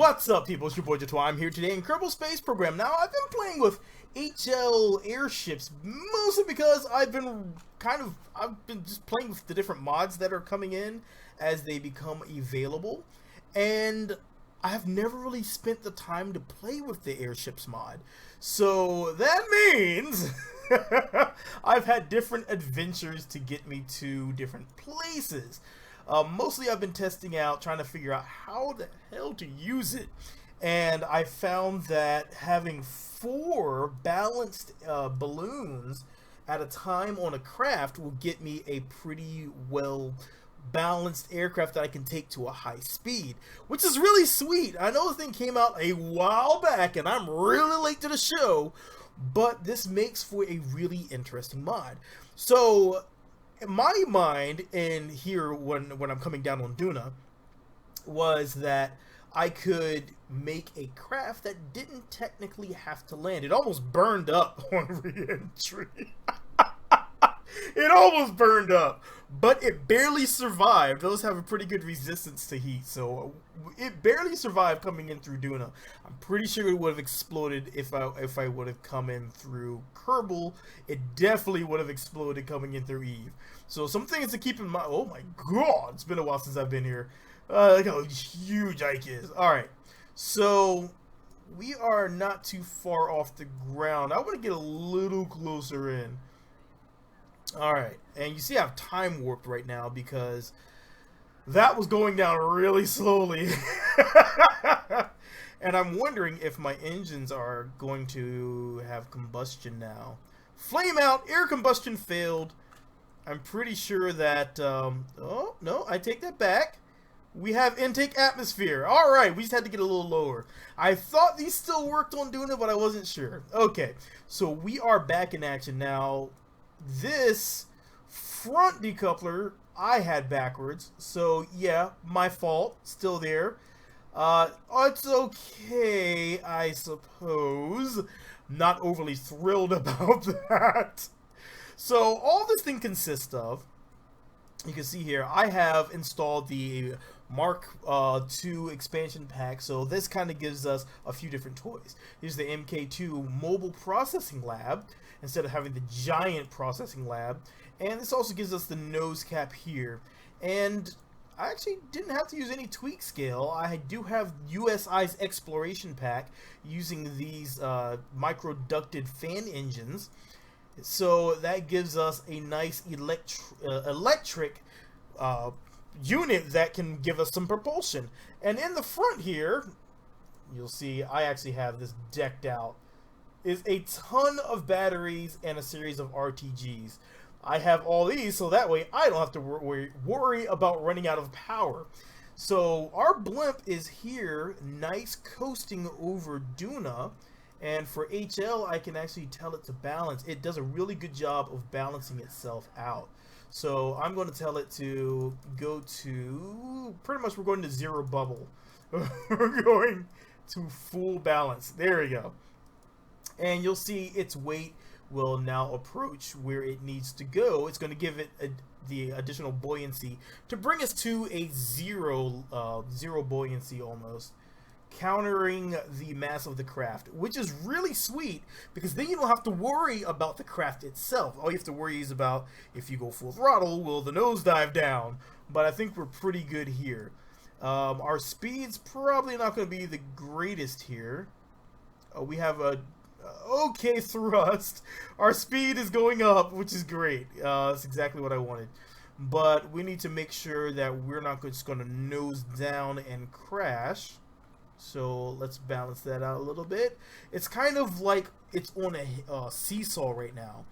What's up, people? It's your boy Jatwa. I'm here today in Kerbal Space Program. Now, I've been playing with HL airships mostly because I've been just playing with the different mods that are coming in as they become available, and I have never really spent the time to play with the airships mod. So that means I've had different adventures to get me to different places. Mostly I've been testing out, trying to figure out how the hell to use it. And I found that having 4 balanced balloons at a time on a craft will get me a pretty well balanced aircraft that I can take to a high speed, which is really sweet. I know the thing came out a while back and I'm really late to the show, but this makes for a really interesting mod. So my mind in here when I'm coming down on Duna was that I could make a craft that didn't technically have to land. It almost burned up on re-entry. It almost burned up, but it barely survived. Those have a pretty good resistance to heat, so it barely survived coming in through Duna. I'm pretty sure it would have exploded if I would have come in through Kerbal. It definitely would have exploded coming in through Eve. So some things to keep in mind. Oh my god, it's been a while since I've been here. Look how huge Ike is. Alright, so we are not too far off the ground. I want to get a little closer in. Alright, and you see I've time warped right now because that was going down really slowly. And I'm wondering if my engines are going to have combustion now. Flame out, air combustion failed. I'm pretty sure that, oh, no, I take that back. We have intake atmosphere. Alright, we just had to get a little lower. I thought these still worked on Duna, but I wasn't sure. Okay, so we are back in action now. This front decoupler I had backwards, so yeah, my fault, still there. It's okay, I suppose. Not overly thrilled about that. So all this thing consists of, you can see here, I have installed the Mark II expansion pack, so this kind of gives us a few different toys. Here's the MK2 mobile processing lab, instead of having the giant processing lab, and this also gives us the nose cap here. And I actually didn't have to use any tweak scale. I do have USI's exploration pack using these micro-ducted fan engines, so that gives us a nice electric unit that can give us some propulsion. And in the front here, you'll see I actually have this decked out, is a ton of batteries and a series of RTGs. I have all these so that way I don't have to worry about running out of power. So our blimp is here, nice coasting over Duna, and for HL I can actually tell it to balance. It does a really good job of balancing itself out. So I'm going to tell it to go to, pretty much we're going to zero bubble. We're going to full balance. There we go. And you'll see its weight will now approach where it needs to go. It's going to give it the additional buoyancy to bring us to a zero buoyancy almost, countering the mass of the craft, which is really sweet because then you don't have to worry about the craft itself. All you have to worry is about, if you go full throttle, will the nose dive down? But I think we're pretty good here. Our speed's probably not going to be the greatest here. We have a okay thrust. Our speed is going up, which is great. That's exactly what I wanted. But we need to make sure that we're not just going to nose down and crash. So let's balance that out a little bit. It's kind of like it's on a seesaw right now.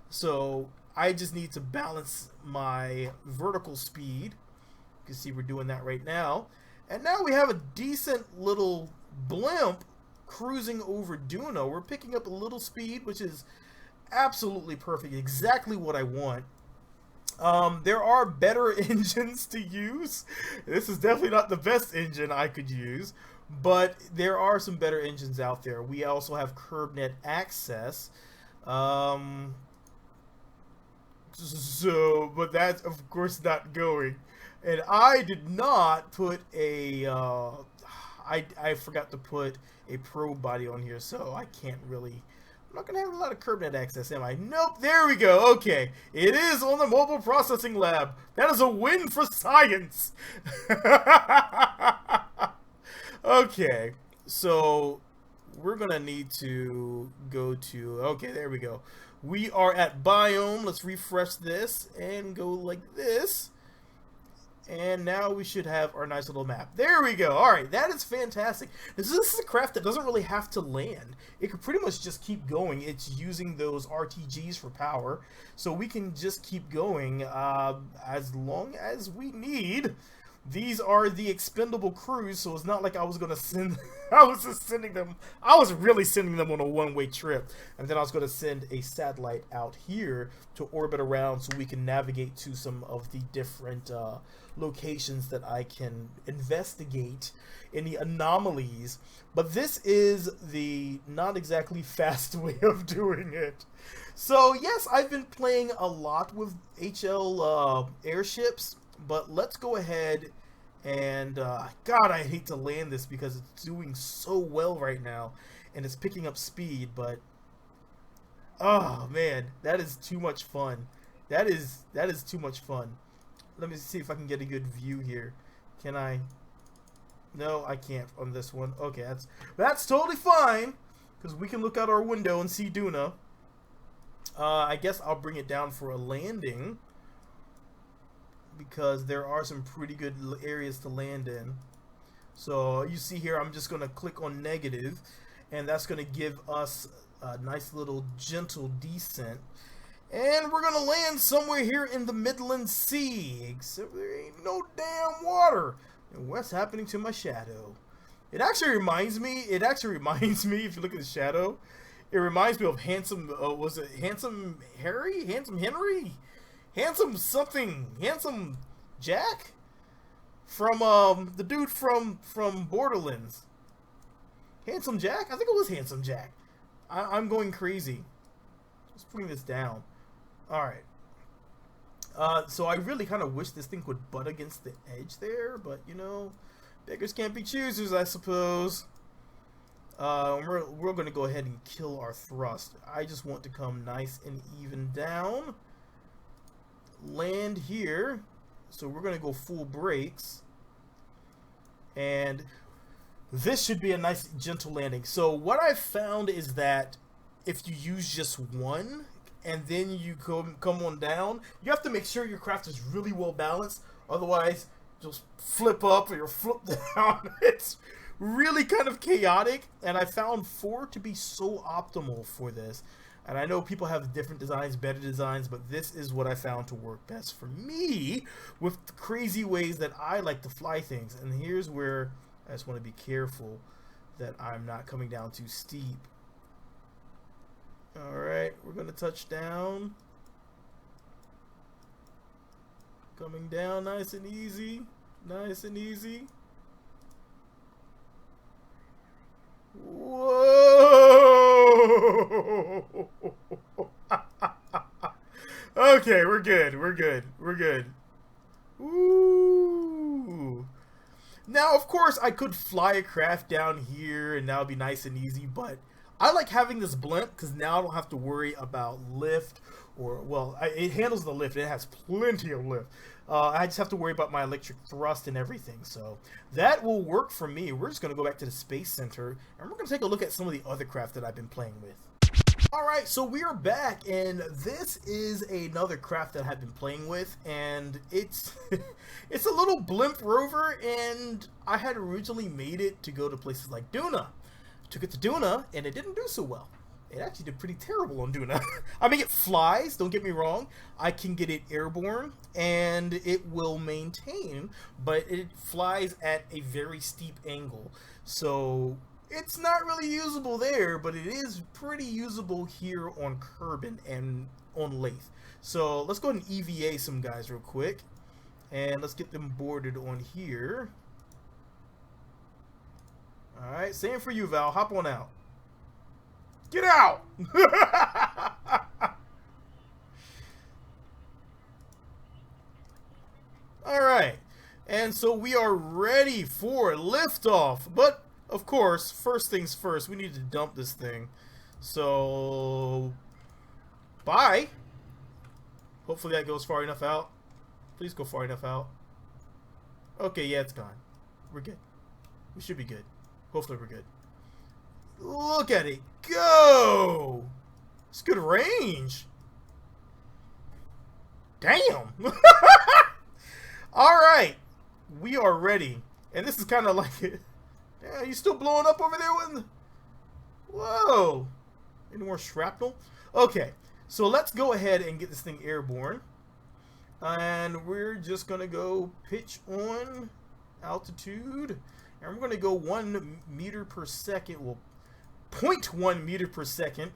So I just need to balance my vertical speed. You can see we're doing that right now. And now we have a decent little blimp cruising over Duna. We're picking up a little speed, which is absolutely perfect, exactly what I want. There are better engines to use. This is definitely not the best engine I could use, but there are some better engines out there. We also have CurbNet access. So, but that's of course not going. And I did not put a I forgot to put a probe body on here, so I can't really. I'm not gonna have a lot of CurbNet access, am I? Nope. There we go. Okay, it is on the mobile processing lab. That is a win for science. Okay, so we're gonna need to go to. Okay, there we go. We are at biome. Let's refresh this and go like this. And now we should have our nice little map. There we go. Alright, that is fantastic. This is a craft that doesn't really have to land. It could pretty much just keep going. It's using those RTGs for power. So we can just keep going as long as we need. These are the expendable crews, so it's not like I was going to send... I was just sending them... I was really sending them on a one-way trip. And then I was going to send a satellite out here to orbit around so we can navigate to some of the different locations that I can investigate in the anomalies. But this is the not exactly fast way of doing it. So, yes, I've been playing a lot with HL airships. But let's go ahead and, God, I hate to land this because it's doing so well right now. And it's picking up speed, but, oh, man, that is too much fun. That is too much fun. Let me see if I can get a good view here. Can I? No, I can't on this one. Okay, that's totally fine, because we can look out our window and see Duna. I guess I'll bring it down for a landing, because there are some pretty good areas to land in. So you see here, I'm just going to click on negative, and that's going to give us a nice little gentle descent. And we're going to land somewhere here in the Midland Sea, except there ain't no damn water. And what's happening to my shadow? It actually reminds me, if you look at the shadow, it reminds me of Handsome, was it Handsome Harry? Handsome Henry? Handsome something, Handsome Jack, from the dude from Borderlands. Handsome Jack? I think it was Handsome Jack. I'm going crazy. Just putting this down. All right. So I really kind of wish this thing would butt against the edge there, but you know, beggars can't be choosers, I suppose. We're going to go ahead and kill our thrust. I just want to come nice and even down. Land here, so we're going to go full brakes, and this should be a nice gentle landing. So what I've found is that if you use just one and then you come on down, you have to make sure your craft is really well balanced, otherwise just flip up or you'll flip down. It's really kind of chaotic, and I found 4 to be so optimal for this. And I know people have different designs, better designs, but this is what I found to work best for me with the crazy ways that I like to fly things. And here's where I just want to be careful that I'm not coming down too steep. Alright, we're going to touch down. Coming down nice and easy. Nice and easy. Whoa! Okay, we're good. We're good. We're good. Ooh. Now, of course, I could fly a craft down here and that would be nice and easy, but I like having this blimp because now I don't have to worry about lift or, well, it handles the lift. It has plenty of lift. I just have to worry about my electric thrust and everything. So that will work for me. We're just going to go back to the Space Center and we're going to take a look at some of the other craft that I've been playing with. Alright, so we are back, and this is another craft that I've been playing with, and it's it's a little blimp rover, and I had originally made it to go to places like Duna. Took it to Duna, and it didn't do so well. It actually did pretty terrible on Duna. I mean, it flies, don't get me wrong. I can get it airborne, and it will maintain, but it flies at a very steep angle. So it's not really usable there, but it is pretty usable here on Kerbal and on Lathe. So let's go ahead and EVA some guys real quick, and let's get them boarded on here. Alright, same for you, Val. Hop on out. Get out! Alright. And so we are ready for liftoff. But, of course, first things first, we need to dump this thing. So, bye. Hopefully that goes far enough out. Please go far enough out. Okay, yeah, it's gone. We're good. We should be good. Hopefully we're good. Look at it go! It's good range. Damn! Alright. We are ready. And this is kind of like it. Yeah, you still blowing up over there with... Whoa! Any more shrapnel? Okay. So let's go ahead and get this thing airborne. And we're just going to go pitch on altitude. And we're going to go 1 meter per second. Well, 0.1 meter per second.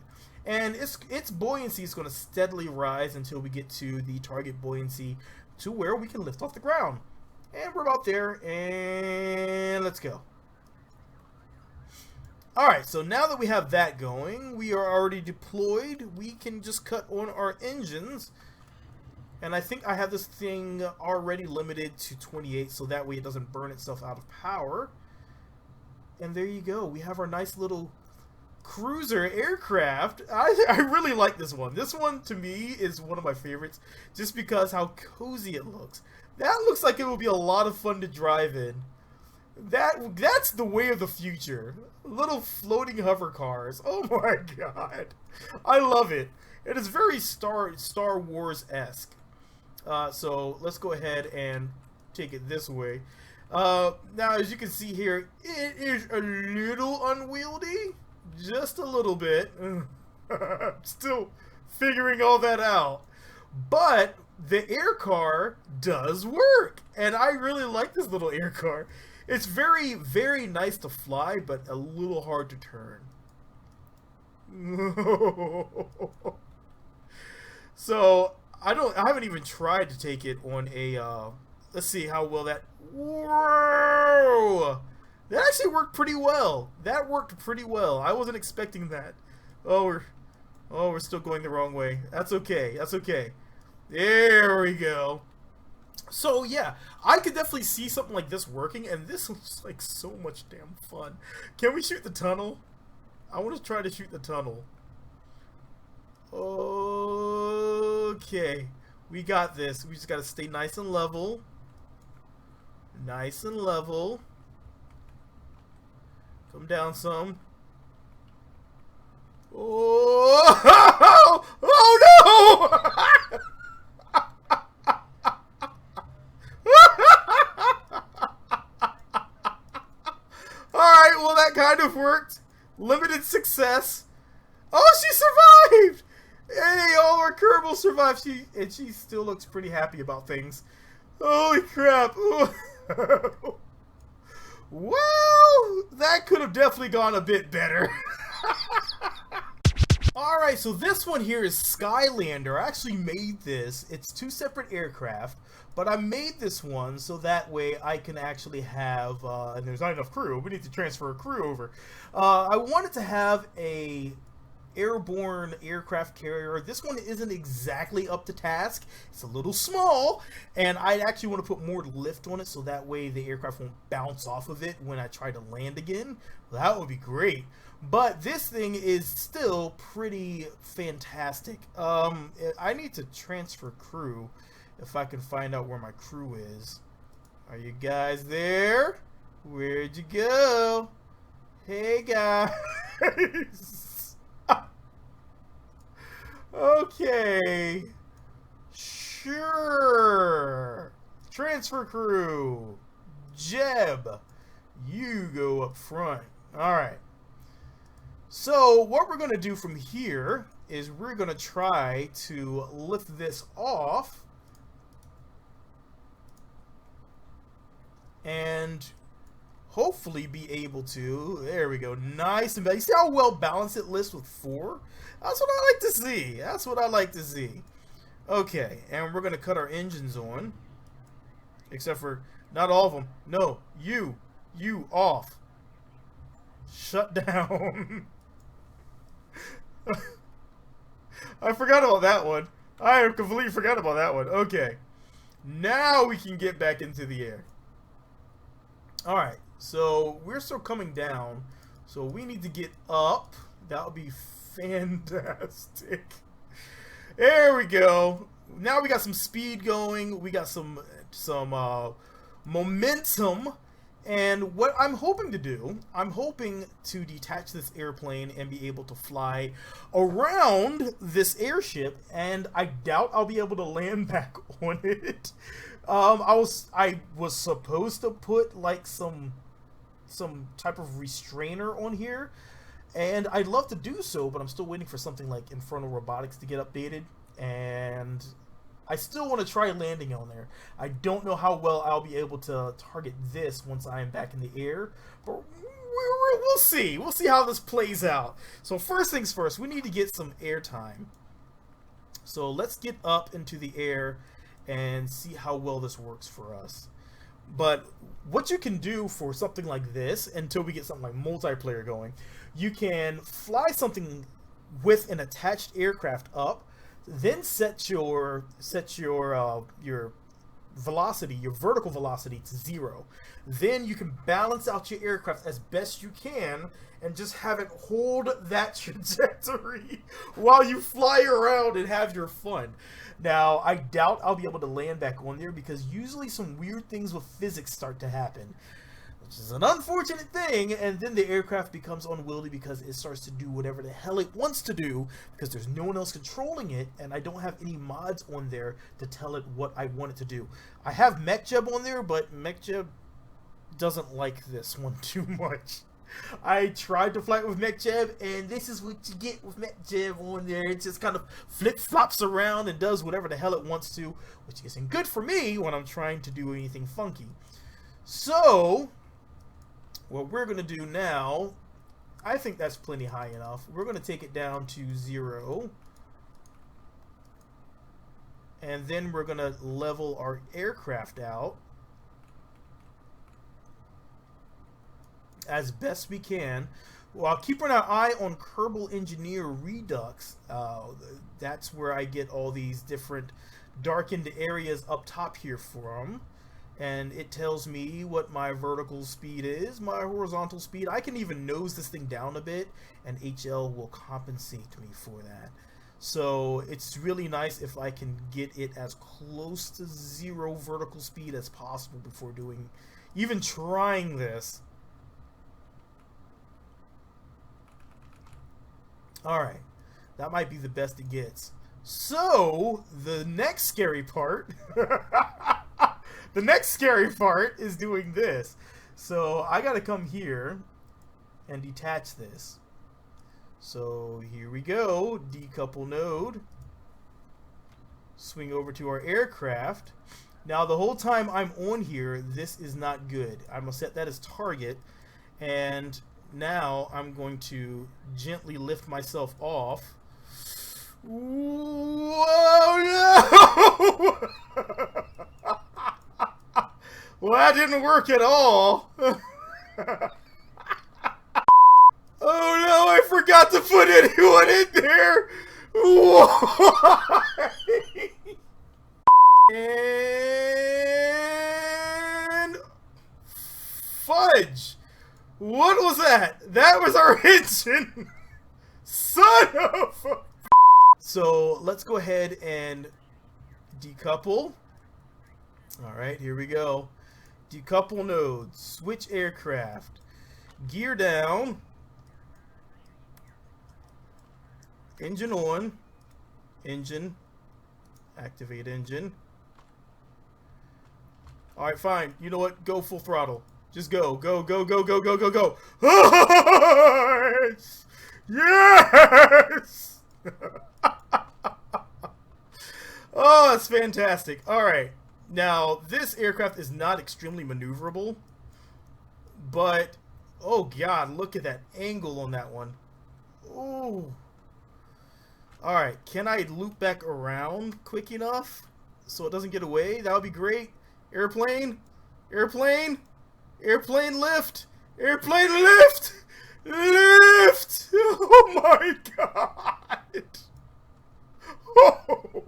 And its buoyancy is going to steadily rise until we get to the target buoyancy to where we can lift off the ground. And we're about there. And let's go. Alright, so now that we have that going, we are already deployed. We can just cut on our engines. And I think I have this thing already limited to 28, so that way it doesn't burn itself out of power. And there you go. We have our nice little cruiser aircraft. I really like this one. This one, to me, is one of my favorites, just because how cozy it looks. That looks like it will be a lot of fun to drive in. That's the way of the future. Little floating hover cars. Oh my god. I love it. It is very Star Wars-esque. So let's go ahead and take it this way. Now, as you can see here, it is a little unwieldy. Just a little bit. Still figuring all that out. But the air car does work. And I really like this little air car. It's very, very nice to fly, but a little hard to turn. So, I haven't even tried to take it on a, let's see how well that, whoa! That actually worked pretty well. That worked pretty well. I wasn't expecting that. Oh, we're still going the wrong way. That's okay. That's okay. There we go. So yeah, I could definitely see something like this working, and this looks like so much damn fun. Can we shoot the tunnel? I want to try to shoot the tunnel. Okay, we got this. We just got to stay nice and level. Nice and level. Come down some. Oh, oh no! Alright, well that kind of worked. Limited success. Oh, she survived! Hey, all our Kerbal survived. She still looks pretty happy about things. Holy crap. Well, that could have definitely gone a bit better. Alright, so this one here is Skylander. I actually made this. It's 2 separate aircraft, but I made this one so that way I can actually have, and there's not enough crew. We need to transfer a crew over. I wanted to have a airborne aircraft carrier. This one isn't exactly up to task. It's a little small, and I actually want to put more lift on it so that way the aircraft won't bounce off of it when I try to land again. Well, that would be great. But this thing is still pretty fantastic. I need to transfer crew if I can find out where my crew is. Are you guys there? Where'd you go? Hey guys. Okay. Sure. Transfer crew. Jeb, you go up front. Alright. So what we're going to do from here is we're going to try to lift this off and hopefully be able to, there we go, nice and balanced. You see how well balanced it lifts with 4? That's what I like to see. That's what I like to see. Okay, and we're going to cut our engines on, except for not all of them. No, you off. Shut down. I forgot about that one. I completely forgot about that one. Okay. Now we can get back into the air. Alright, so we're still coming down. So we need to get up. That would be fantastic. There we go. Now we got some speed going. We got some momentum. And what I'm hoping to do, I'm hoping to detach this airplane and be able to fly around this airship, and I doubt I'll be able to land back on it. I was supposed to put like some type of restrainer on here, and I'd love to do so, but I'm still waiting for something like Infernal Robotics to get updated, and I still want to try landing on there. I don't know how well I'll be able to target this once I am back in the air, but we'll see. We'll see how this plays out. So first things first, we need to get some air time. So let's get up into the air and see how well this works for us. But what you can do for something like this, until we get something like multiplayer going, you can fly something with an attached aircraft up, then set your velocity, your vertical velocity, to 0. Then you can balance out your aircraft as best you can and just have it hold that trajectory while you fly around and have your fun. Now, I doubt I'll be able to land back on there because usually some weird things with physics start to happen, which is an unfortunate thing, and then the aircraft becomes unwieldy because it starts to do whatever the hell it wants to do because there's no one else controlling it, and I don't have any mods on there to tell it what I want it to do. I have MechJeb on there, but MechJeb doesn't like this one too much. I tried to fly it with MechJeb, and this is what you get with MechJeb on there. It just kind of flip-flops around and does whatever the hell it wants to, which isn't good for me when I'm trying to do anything funky. So what we're going to do now, I think that's plenty high enough. We're going to take it down to 0. And then we're going to level our aircraft out as best we can, while keeping our eye on Kerbal Engineer Redux. That's where I get all these different darkened areas up top here from. And it tells me what my vertical speed is, my horizontal speed. I can even nose this thing down a bit, and HL will compensate me for that. So it's really nice if I can get it as close to 0 vertical speed as possible before even trying this. Alright, that might be the best it gets. So, the next scary part... The next scary part is doing this. So I gotta come here and detach this. So here we go. Decouple node. Swing over to our aircraft. Now the whole time I'm on here, this is not good. I'm gonna set that as target. And now I'm going to gently lift myself off. Whoa, no! Well, that didn't work at all. Oh no, I forgot to put anyone in there. Why? And fudge. What was that? That was our engine. Son of a... So let's go ahead and decouple. Alright, here we go. Decouple node, switch aircraft, gear down, engine on, engine, activate engine. Alright, fine. You know what? Go full throttle. Just go. Go, go, go, go, go, go, go. Yes! Yes! Oh, that's fantastic. Alright. Now, this aircraft is not extremely maneuverable, but, oh god, look at that angle on that one. Ooh. Alright, can I loop back around quick enough so it doesn't get away? That would be great. Airplane, airplane, airplane lift, airplane lift, lift! Oh my god! Oh.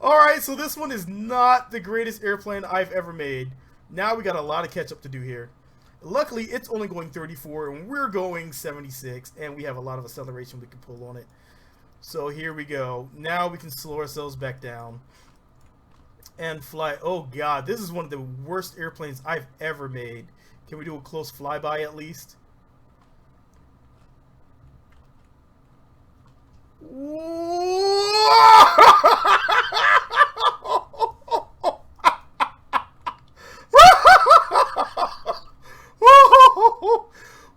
Alright, so this one is not the greatest airplane I've ever made. Now we got a lot of catch up to do here. Luckily, it's only going 34, and we're going 76, and we have a lot of acceleration we can pull on it. So here we go. Now we can slow ourselves back down and fly. Oh god, this is one of the worst airplanes I've ever made. Can we do a close flyby at least?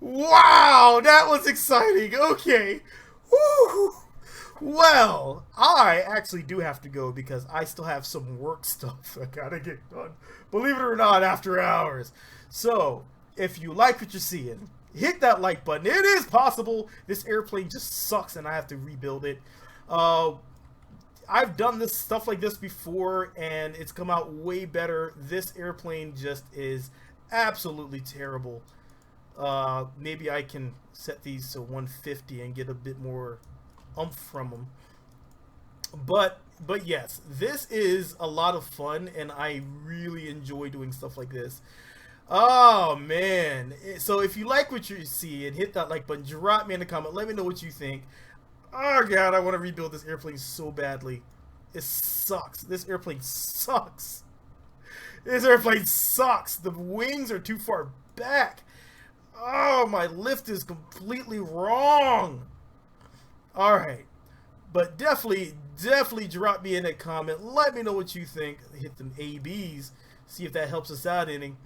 Wow, that was exciting. Okay. Woo. Well, I actually do have to go because I still have some work stuff I gotta get done. Believe it or not, after hours. So, if you like what you're seeing, hit that like button. It is possible. This airplane just sucks and I have to rebuild it. I've done this stuff like this before and it's come out way better. This airplane just is absolutely terrible. Maybe I can set these to 150 and get a bit more oomph from them. But yes, this is a lot of fun and I really enjoy doing stuff like this. Oh man, so if you like what you see and hit that like button, drop me in the comment, let me know what you think. Oh god, I want to rebuild this airplane so badly. It sucks. This airplane sucks. This airplane sucks. The wings are too far back. Oh, my lift is completely wrong. Alright, but definitely drop me in a comment. Let me know what you think. Hit them ABs. See if that helps us out any.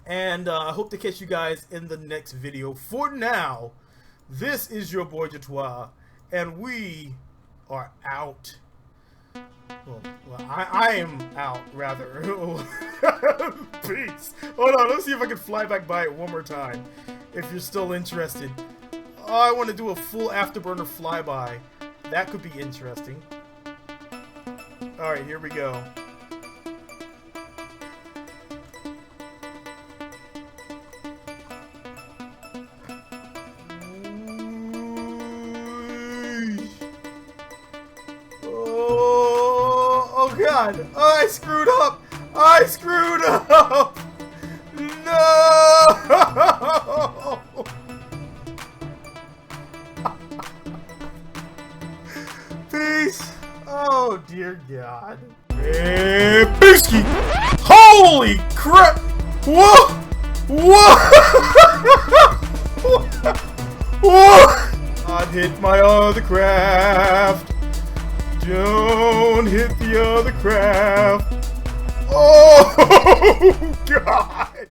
And I hope to catch you guys in the next video. For now, this is your boy Jatois, and we are out. Well, I am out, rather. Peace. Hold on, let's see if I can fly back by it one more time. If you're still interested. Oh, I want to do a full afterburner flyby. That could be interesting. Alright, here we go. Oh god! Oh, I screwed up! I screwed up! No! Peace! Oh dear god. Hey, Bisky! Holy crap! Whoa! Whoa! Whoa! I'd hit my other craft. Don't hit the other craft. Oh god!